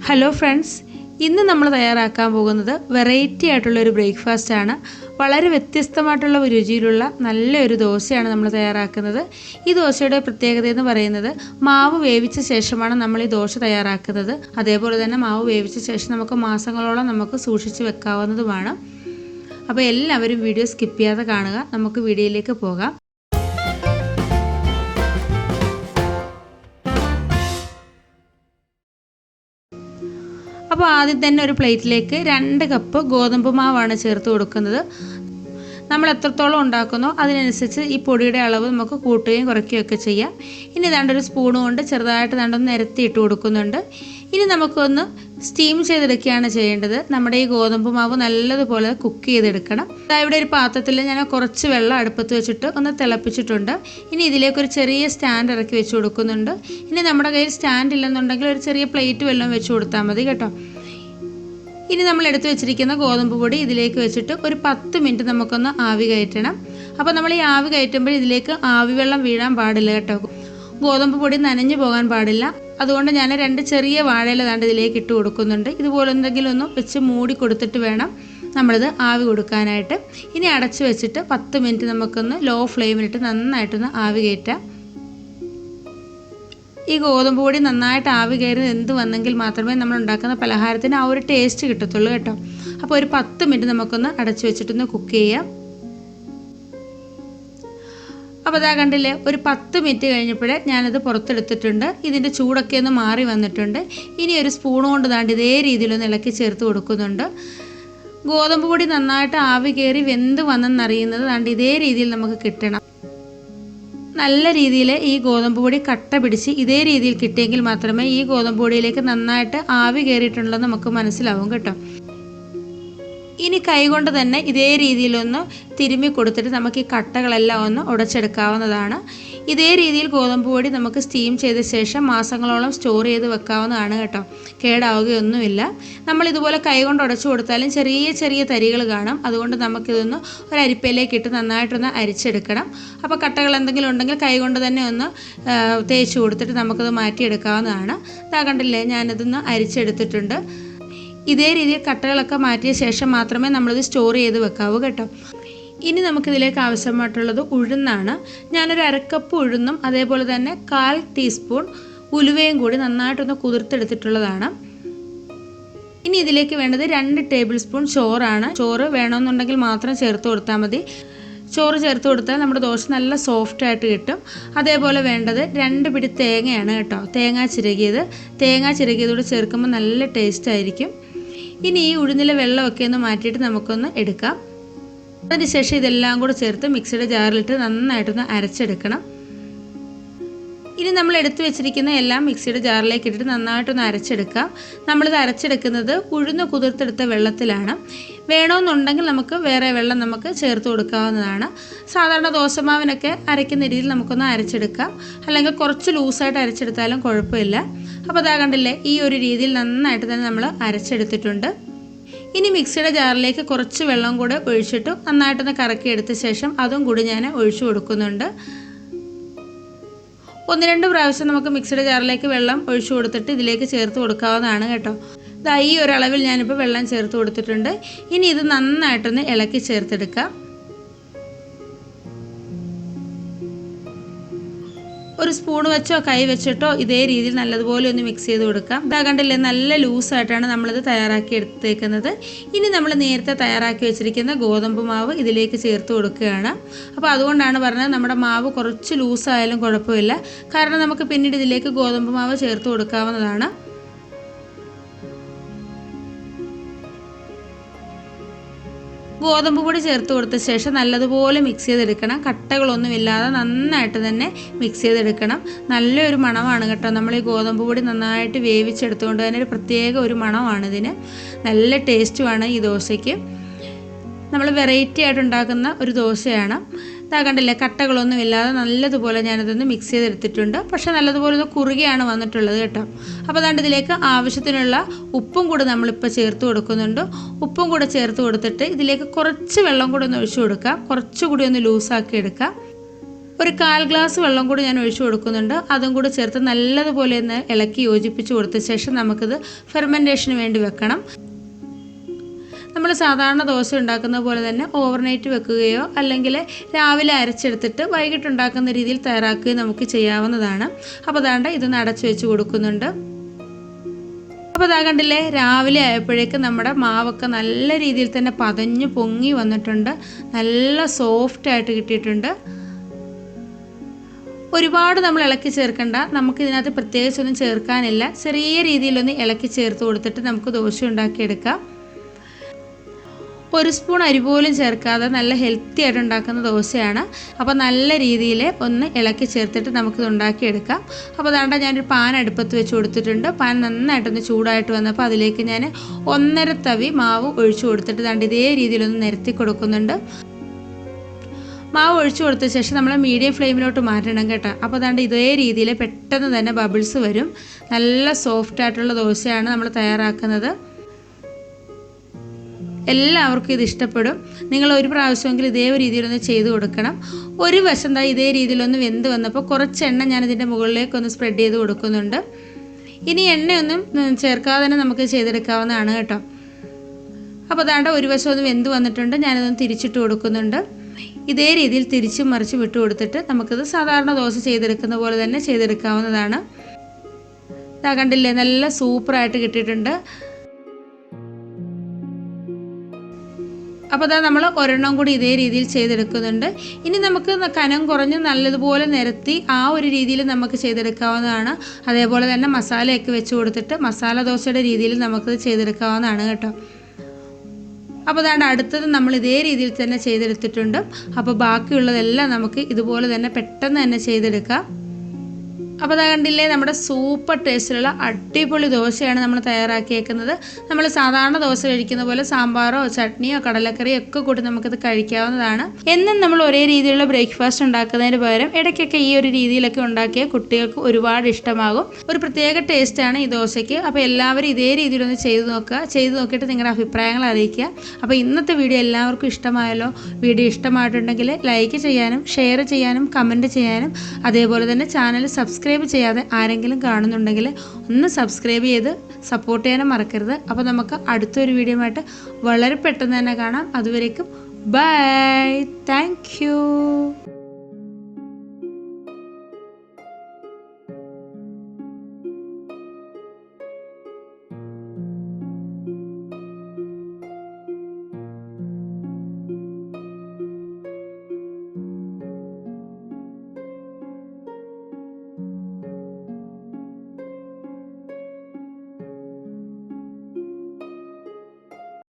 Hello friends, ഇന്ന് നമ്മൾ തയ്യാറാക്കാൻ പോകുന്നത് വെറൈറ്റി ആയിട്ടുള്ളൊരു ബ്രേക്ക്ഫാസ്റ്റാണ്. വളരെ വ്യത്യസ്തമായിട്ടുള്ള രുചിയിലുള്ള നല്ലൊരു ദോശയാണ് നമ്മൾ തയ്യാറാക്കുന്നത്. ഈ ദോശയുടെ പ്രത്യേകത എന്ന് പറയുന്നത് മാവ് വേവിച്ച ശേഷമാണ് നമ്മൾ ഈ ദോശ തയ്യാറാക്കുന്നത്. അതേപോലെ തന്നെ മാവ് വേവിച്ച ശേഷം നമുക്ക് മാസങ്ങളോളം നമുക്ക് സൂക്ഷിച്ച് വെക്കാവുന്നതുമാണ്. അപ്പോൾ എല്ലാവരും വീഡിയോ സ്കിപ്പ് ചെയ്യാതെ കാണുക. നമുക്ക് വീഡിയോയിലേക്ക് പോകാം. അപ്പോൾ ആദ്യം തന്നെ ഒരു പ്ലേറ്റിലേക്ക് 2 കപ്പ് ഗോതമ്പ് മാവാണ് ചേർത്ത് കൊടുക്കുന്നത്. നമ്മൾ എത്രത്തോളം ഉണ്ടാക്കുന്നോ അതിനനുസരിച്ച് ഈ പൊടിയുടെ അളവ് നമുക്ക് കൂട്ടുകയും കുറയ്ക്കുകയൊക്കെ ചെയ്യാം. ഇനി ഒരു സ്പൂൺ കൊണ്ട് ചെറുതായിട്ട് ഒന്ന് നിരത്തിയിട്ട് കൊടുക്കുന്നുണ്ട്. ഇനി നമുക്കൊന്ന് സ്റ്റീം ചെയ്തെടുക്കുകയാണ് ചെയ്യേണ്ടത്. നമ്മുടെ ഈ ഗോതമ്പ് മാവ് നല്ലതുപോലെ കുക്ക് ചെയ്തെടുക്കണം. ഇവിടെ ഒരു പാത്രത്തിൽ ഞാൻ കുറച്ച് വെള്ളം അടുപ്പത്ത് വെച്ചിട്ട് ഒന്ന് തിളപ്പിച്ചിട്ടുണ്ട്. ഇനി ഇതിലേക്കൊരു ചെറിയ സ്റ്റാൻഡ് ഇറക്കി വെച്ച് കൊടുക്കുന്നുണ്ട്. ഇനി നമ്മുടെ കയ്യിൽ സ്റ്റാൻഡ് ഇല്ലെന്നുണ്ടെങ്കിൽ ഒരു ചെറിയ പ്ലേറ്റ് വെള്ളം വെച്ച് കൊടുത്താൽ മതി കേട്ടോ. ഇനി നമ്മൾ എടുത്തു വെച്ചിരിക്കുന്ന ഗോതമ്പ് പൊടി ഇതിലേക്ക് വെച്ചിട്ട് ഒരു 10 മിനിറ്റ് നമുക്കൊന്ന് ആവി കയറ്റണം. അപ്പോൾ നമ്മൾ ഈ ആവി കയറ്റുമ്പോൾ ഇതിലേക്ക് ആവി വെള്ളം വീഴാൻ പാടില്ല കേട്ടോ. ഗോതമ്പ് പൊടി നനഞ്ഞു പോകാൻ പാടില്ല. അതുകൊണ്ട് ഞാൻ 2 ചെറിയ വാഴയില ഇതിലേക്ക് ഇട്ട് കൊടുക്കുന്നുണ്ട്. ഇതുപോലെ എന്തെങ്കിലും ഒന്ന് വെച്ച് മൂടി കൊടുത്തിട്ട് വേണം നമ്മളിത് ആവി കൊടുക്കാനായിട്ട്. ഇനി അടച്ച് വെച്ചിട്ട് 10 മിനിറ്റ് നമുക്കൊന്ന് ലോ ഫ്ലെയിമിലിട്ട് നന്നായിട്ടൊന്ന് ആവി കയറ്റാം. ഈ ഗോതമ്പ് പൊടി നന്നായിട്ട് ആവി കയറി എന്ത് വന്നെങ്കിൽ മാത്രമേ നമ്മൾ ഉണ്ടാക്കുന്ന പലഹാരത്തിന് ആ ഒരു ടേസ്റ്റ് കിട്ടത്തുള്ളൂ കേട്ടോ. അപ്പോൾ ഒരു 10 മിനിറ്റ് നമുക്കൊന്ന് അടച്ച് വെച്ചിട്ടൊന്ന് കുക്ക് ചെയ്യാം. അപ്പോൾ അതാ കണ്ടില്ലേ, ഒരു 10 മിനിറ്റ് കഴിഞ്ഞപ്പോഴേ ഞാനത് പുറത്തെടുത്തിട്ടുണ്ട്. ഇതിൻ്റെ ചൂടൊക്കെ ഒന്ന് മാറി വന്നിട്ടുണ്ട്. ഇനി ഒരു സ്പൂൺ കൊണ്ട് ഇതേ രീതിയിലൊന്ന് ഇളക്കി ചേർത്ത് കൊടുക്കുന്നുണ്ട്. ഗോതമ്പ് പൊടി നന്നായിട്ട് ആവി കയറി വെന്ത് വന്നെന്നറിയുന്നത് ഇതേ രീതിയിൽ നമുക്ക് കിട്ടണം. നല്ല രീതിയിൽ ഈ ഗോതമ്പ് പൊടി കട്ട പിടിച്ച് ഇതേ രീതിയിൽ കിട്ടിയെങ്കിൽ മാത്രമേ ഈ ഗോതമ്പ് പൊടിയിലേക്ക് നന്നായിട്ട് ആവി കയറിയിട്ടുണ്ടെന്ന് നമുക്ക് മനസ്സിലാവും കേട്ടോ. ഇനി കൈകൊണ്ട് തന്നെ ഇതേ രീതിയിലൊന്ന് തിരുമ്മി കൊടുത്തിട്ട് നമുക്ക് ഈ കട്ടകളെല്ലാം ഒന്ന് ഉടച്ചെടുക്കാവുന്നതാണ്. ഇതേ രീതിയിൽ ഗോതമ്പ് പൊടി നമുക്ക് സ്റ്റീം ചെയ്ത ശേഷം മാസങ്ങളോളം സ്റ്റോർ ചെയ്ത് വെക്കാവുന്നതാണ് കേട്ടോ. കേടാവുകയൊന്നുമില്ല. നമ്മളിതുപോലെ കൈകൊണ്ട് ഉടച്ചു കൊടുത്താലും ചെറിയ ചെറിയ തരികൾ കാണും. അതുകൊണ്ട് നമുക്കിതൊന്ന് ഒരു അരിപ്പയിലേക്ക് ഇട്ട് നന്നായിട്ടൊന്ന് അരിച്ചെടുക്കണം. അപ്പോൾ കട്ടകൾ എന്തെങ്കിലും ഉണ്ടെങ്കിൽ കൈകൊണ്ട് തന്നെ ഒന്ന് തേച്ച് കൊടുത്തിട്ട് നമുക്കത് മാറ്റിയെടുക്കാവുന്നതാണ്. ഇതാ കണ്ടില്ലേ, ഞാനതൊന്ന് അരിച്ചെടുത്തിട്ടുണ്ട്. ഇതേ രീതിയിൽ കട്ടകളൊക്കെ മാറ്റിയ ശേഷം മാത്രമേ നമ്മളിത് സ്റ്റോർ ചെയ്ത് വെക്കാവൂ കേട്ടോ. ഇനി നമുക്കിതിലേക്ക് ആവശ്യമായിട്ടുള്ളത് ഉഴുന്നാണ്. ഞാനൊരു 1/2 കപ്പ് ഉഴുന്നും അതേപോലെ തന്നെ 1/4 ടീസ്പൂൺ ഉലുവയും കൂടി നന്നായിട്ടൊന്ന് കുതിർത്തെടുത്തിട്ടുള്ളതാണ്. ഇനി ഇതിലേക്ക് വേണ്ടത് 2 ടേബിൾ സ്പൂൺ ചോറാണ്. ചോറ് വേണമെന്നുണ്ടെങ്കിൽ മാത്രം ചേർത്ത് കൊടുത്താൽ മതി. ചോറ് ചേർത്ത് കൊടുത്താൽ നമ്മുടെ ദോശ നല്ല സോഫ്റ്റായിട്ട് കിട്ടും. അതേപോലെ വേണ്ടത് 2 പിടി തേങ്ങയാണ് കേട്ടോ. തേങ്ങ ചിരകിയതോട് ചേർക്കുമ്പോൾ നല്ല ടേസ്റ്റ് ആയിരിക്കും. ഇനി ഈ ഉഴുന്നിലെ വെള്ളമൊക്കെ ഒന്ന് മാറ്റിയിട്ട് നമുക്കൊന്ന് എടുക്കാം. അതിനുശേഷം ഇതെല്ലാം കൂടെ ചേർത്ത് മിക്സിയുടെ ജാറിലിട്ട് നന്നായിട്ടൊന്ന് അരച്ചെടുക്കണം. ഇനി നമ്മൾ എടുത്തു വെച്ചിരിക്കുന്ന എല്ലാം മിക്സിയുടെ ജാറിലേക്ക് ഇട്ടിട്ട് നന്നായിട്ടൊന്ന് അരച്ചെടുക്കാം. നമ്മളിത് അരച്ചെടുക്കുന്നത് ഉഴുന്ന് കുതിർത്തെടുത്ത വെള്ളത്തിലാണ്. വേണമെന്നുണ്ടെങ്കിൽ നമുക്ക് വേറെ വെള്ളം നമുക്ക് ചേർത്ത് കൊടുക്കാവുന്നതാണ്. സാധാരണ ദോശമാവിനൊക്കെ അരയ്ക്കുന്ന രീതിയിൽ നമുക്കൊന്ന് അരച്ചെടുക്കാം. അല്ലെങ്കിൽ കുറച്ച് ലൂസായിട്ട് അരച്ചെടുത്താലും കുഴപ്പമില്ല. അപ്പോൾ അതാ കണ്ടില്ലേ, ഈ ഒരു രീതിയിൽ നന്നായിട്ട് തന്നെ നമ്മൾ അരച്ചെടുത്തിട്ടുണ്ട്. ഇനി മിക്സിയുടെ ജാറിലേക്ക് കുറച്ച് വെള്ളം കൂടെ ഒഴിച്ചിട്ട് നന്നായിട്ടൊന്ന് കറക്കിയെടുത്ത ശേഷം അതും കൂടി ഞാൻ ഒഴിച്ചു കൊടുക്കുന്നുണ്ട്. 1-2 പ്രാവശ്യം നമുക്ക് മിക്സിയുടെ ജാറിലേക്ക് വെള്ളം ഒഴിച്ചു കൊടുത്തിട്ട് ഇതിലേക്ക് ചേർത്ത് കൊടുക്കാവുന്നതാണ് കേട്ടോ. ഈ ഒരു അളവിൽ ഞാനിപ്പോൾ വെള്ളം ചേർത്ത് കൊടുത്തിട്ടുണ്ട്. ഇനി ഇത് നന്നായിട്ടൊന്ന് ഇളക്കി ചേർത്തെടുക്കാം. ഒരു സ്പൂൺ വെച്ചോ കൈ വെച്ചിട്ടോ ഇതേ രീതിയിൽ നല്ലതുപോലെ ഒന്ന് മിക്സ് ചെയ്ത് കൊടുക്കാം. ഇതാ കണ്ടില്ലേ, നല്ല ലൂസായിട്ടാണ് നമ്മളിത് തയ്യാറാക്കി എടുത്തേക്കുന്നത്. ഇനി നമ്മൾ നേരത്തെ തയ്യാറാക്കി വെച്ചിരിക്കുന്ന ഗോതമ്പ് മാവ് ഇതിലേക്ക് ചേർത്ത് കൊടുക്കുകയാണ്. അപ്പോൾ അതുകൊണ്ടാണ് പറഞ്ഞത് നമ്മുടെ മാവ് കുറച്ച് ലൂസായാലും കുഴപ്പമില്ല. കാരണം നമുക്ക് പിന്നീട് ഇതിലേക്ക് ഗോതമ്പ് മാവ് ചേർത്ത് കൊടുക്കാവുന്നതാണ്. ഗോതമ്പ് പൊടി ചേർത്ത് കൊടുത്ത ശേഷം നല്ലതുപോലെ മിക്സ് ചെയ്തെടുക്കണം. കട്ടകളൊന്നുമില്ലാതെ നന്നായിട്ട് തന്നെ മിക്സ് ചെയ്തെടുക്കണം. നല്ലൊരു മണമാണ് കേട്ടോ. നമ്മൾ ഈ ഗോതമ്പ് പൊടി നന്നായിട്ട് വേവിച്ചെടുത്തുകൊണ്ട് തന്നെ ഒരു പ്രത്യേക ഒരു മണമാണിതിന്. നല്ല ടേസ്റ്റുമാണ് ഈ ദോശയ്ക്ക്. നമ്മൾ വെറൈറ്റി ആയിട്ട് ഉണ്ടാക്കുന്ന ഒരു ദോശയാണ്. കണ്ടില്ലേ, കട്ടകളൊന്നും ഇല്ലാതെ നല്ലതുപോലെ ഞാനതൊന്ന് മിക്സ് ചെയ്തെടുത്തിട്ടുണ്ട്. പക്ഷേ നല്ലതുപോലെ ഒന്ന് കുറുകിയാണ് വന്നിട്ടുള്ളത് കേട്ടോ. അപ്പോൾ ഇതിലേക്ക് ആവശ്യത്തിനുള്ള ഉപ്പും കൂടെ നമ്മളിപ്പോൾ ചേർത്ത് കൊടുക്കുന്നുണ്ട്. ഉപ്പും കൂടെ ചേർത്ത് കൊടുത്തിട്ട് ഇതിലേക്ക് കുറച്ച് വെള്ളം കൂടെ ഒന്ന് ഒഴിച്ചു കൊടുക്കാം. കുറച്ചുകൂടി ഒന്ന് ലൂസാക്കി എടുക്കാം. ഒരു 1/4 ഗ്ലാസ് വെള്ളം കൂടി ഞാൻ ഒഴിച്ചു കൊടുക്കുന്നുണ്ട്. അതും കൂടി ചേർത്ത് നല്ലതുപോലെ ഒന്ന് ഇളക്കി യോജിപ്പിച്ച് കൊടുത്ത ശേഷം നമുക്കിത് ഫെർമെൻറ്റേഷന് വേണ്ടി വെക്കണം. നമ്മൾ സാധാരണ ദോശ ഉണ്ടാക്കുന്ന പോലെ തന്നെ ഓവർനൈറ്റ് വെക്കുകയോ അല്ലെങ്കിൽ രാവിലെ അരച്ചെടുത്തിട്ട് വൈകിട്ട് ഉണ്ടാക്കുന്ന രീതിയിൽ തയ്യാറാക്കുകയോ നമുക്ക് ചെയ്യാവുന്നതാണ്. അപ്പോൾ അതാണ്ട് ഇതൊന്ന് അടച്ചു വെച്ച് കൊടുക്കുന്നുണ്ട്. അപ്പോൾ അതാ കണ്ടില്ലേ, രാവിലെ ആയപ്പോഴേക്കും നമ്മുടെ മാവൊക്കെ നല്ല രീതിയിൽ തന്നെ പതഞ്ഞ് പൊങ്ങി വന്നിട്ടുണ്ട്. നല്ല സോഫ്റ്റായിട്ട് കിട്ടിയിട്ടുണ്ട്. ഒരുപാട് നമ്മൾ ഇളക്കി ചേർക്കണ്ട, നമുക്കിതിനകത്ത് പ്രത്യേകിച്ചൊന്നും ചേർക്കാനില്ല. ചെറിയ രീതിയിലൊന്ന് ഇളക്കി ചേർത്ത് കൊടുത്തിട്ട് നമുക്ക് ദോശ ഉണ്ടാക്കിയെടുക്കാം. 1 സ്പൂൺ അരി പോലും ചേർക്കാതെ നല്ല ഹെൽത്തി ആയിട്ട് ഉണ്ടാക്കുന്ന ദോശയാണ്. അപ്പോൾ നല്ല രീതിയിൽ ഒന്ന് ഇളക്കി ചേർത്തിട്ട് നമുക്കിത് ഉണ്ടാക്കിയെടുക്കാം. അപ്പോൾ അതാണ്ട് ഞാനൊരു പാൻ അടുപ്പത്ത് വെച്ച് കൊടുത്തിട്ടുണ്ട്. പാൻ നന്നായിട്ടൊന്ന് ചൂടായിട്ട് വന്നപ്പോൾ അതിലേക്ക് ഞാൻ 1.5 തവി മാവ് ഒഴിച്ചു കൊടുത്തിട്ട് ദാണ്ട് ഇതേ രീതിയിലൊന്ന് നിരത്തി കൊടുക്കുന്നുണ്ട്. മാവ് ഒഴിച്ചു കൊടുത്ത ശേഷം നമ്മൾ മീഡിയം ഫ്ലെയിമിലോട്ട് മാറ്റണം കേട്ടോ. അപ്പോൾ അതാണ്ട് ഇതേ രീതിയിൽ പെട്ടെന്ന് തന്നെ ബബിൾസ് വരും. നല്ല സോഫ്റ്റായിട്ടുള്ള ദോശയാണ് നമ്മൾ തയ്യാറാക്കുന്നത്. എല്ലാവർക്കും ഇത് ഇഷ്ടപ്പെടും. നിങ്ങൾ ഒരു പ്രാവശ്യമെങ്കിലും ഇതേ രീതിയിലൊന്ന് ചെയ്ത് കൊടുക്കണം. ഒരു വശം ഇതേ രീതിയിലൊന്ന് വെന്ത് വന്നപ്പോൾ കുറച്ച് എണ്ണ ഞാനിതിൻ്റെ മുകളിലേക്കൊന്ന് സ്പ്രെഡ് ചെയ്ത് കൊടുക്കുന്നുണ്ട്. ഇനി എണ്ണയൊന്നും ചേർക്കാതെ തന്നെ നമുക്ക് ചെയ്തെടുക്കാവുന്നതാണ് കേട്ടോ. അപ്പോൾ അതാണ്ട് ഒരു വശം ഒന്ന് വെന്ത് വന്നിട്ടുണ്ട്. ഞാനതൊന്ന് തിരിച്ചിട്ട് കൊടുക്കുന്നുണ്ട്. ഇതേ രീതിയിൽ തിരിച്ചും മറിച്ച് വിട്ട് കൊടുത്തിട്ട് നമുക്കിത് സാധാരണ ദോശ ചെയ്തെടുക്കുന്ന പോലെ തന്നെ ചെയ്തെടുക്കാവുന്നതാണ്. ഇതാ കണ്ടില്ലേ, നല്ല സൂപ്പറായിട്ട് കിട്ടിയിട്ടുണ്ട്. അപ്പോൾ അതാ നമ്മൾ ഒരെണ്ണം കൂടി ഇതേ രീതിയിൽ ചെയ്തെടുക്കുന്നുണ്ട്. ഇനി നമുക്ക് കനം കുറഞ്ഞ് നല്ലതുപോലെ നിരത്തി ആ ഒരു രീതിയിൽ നമുക്ക് ചെയ്തെടുക്കാവുന്നതാണ്. അതേപോലെ തന്നെ മസാലയൊക്കെ വെച്ച് കൊടുത്തിട്ട് മസാല ദോശയുടെ രീതിയിൽ നമുക്കത് ചെയ്തെടുക്കാവുന്നതാണ് കേട്ടോ. അപ്പോൾ അതാണ്ട് അടുത്തത് നമ്മൾ ഇതേ രീതിയിൽ തന്നെ ചെയ്തെടുത്തിട്ടുണ്ട്. അപ്പോൾ ബാക്കിയുള്ളതെല്ലാം നമുക്ക് ഇതുപോലെ തന്നെ പെട്ടെന്ന് തന്നെ ചെയ്തെടുക്കാം. അപ്പോൾ അതാ കണ്ടില്ലേ, നമ്മുടെ സൂപ്പർ ടേസ്റ്റിലുള്ള അടിപൊളി ദോശയാണ് നമ്മൾ തയ്യാറാക്കിയേക്കുന്നത്. നമ്മൾ സാധാരണ ദോശ കഴിക്കുന്ന പോലെ സാമ്പാറോ ചട്നിയോ കടലക്കറിയോ ഒക്കെ കൂട്ടി നമുക്കിത് കഴിക്കാവുന്നതാണ്. എന്നും നമ്മൾ ഒരേ രീതിയിലുള്ള ബ്രേക്ക്ഫാസ്റ്റ് ഉണ്ടാക്കുന്നതിന് പകരം ഇടയ്ക്കൊക്കെ ഈ ഒരു രീതിയിലൊക്കെ ഉണ്ടാക്കിയാൽ കുട്ടികൾക്ക് ഒരുപാട് ഇഷ്ടമാകും. ഒരു പ്രത്യേക ടേസ്റ്റാണ് ഈ ദോശയ്ക്ക്. അപ്പോൾ എല്ലാവരും ഇതേ രീതിയിലൊന്ന് ചെയ്ത് നോക്കുക. ചെയ്ത് നോക്കിയിട്ട് നിങ്ങളുടെ അഭിപ്രായങ്ങൾ അറിയിക്കുക. അപ്പോൾ ഇന്നത്തെ വീഡിയോ എല്ലാവർക്കും ഇഷ്ടമായല്ലോ. വീഡിയോ ഇഷ്ടമായിട്ടുണ്ടെങ്കിൽ ലൈക്ക് ചെയ്യാനും ഷെയർ ചെയ്യാനും കമൻറ്റ് ചെയ്യാനും അതേപോലെ തന്നെ ചാനൽ സബ്സ്ക്രൈബ് ചെയ്യാതെ ആരെങ്കിലും കാണുന്നുണ്ടെങ്കിൽ ഒന്ന് സബ്സ്ക്രൈബ് ചെയ്ത് സപ്പോർട്ട് ചെയ്യാനും മറക്കരുത്. അപ്പോൾ നമുക്ക് അടുത്തൊരു വീഡിയോ ആയിട്ട് വളരെ പെട്ടെന്ന് തന്നെ കാണാം. അതുവരേക്കും ബൈ. Thank you.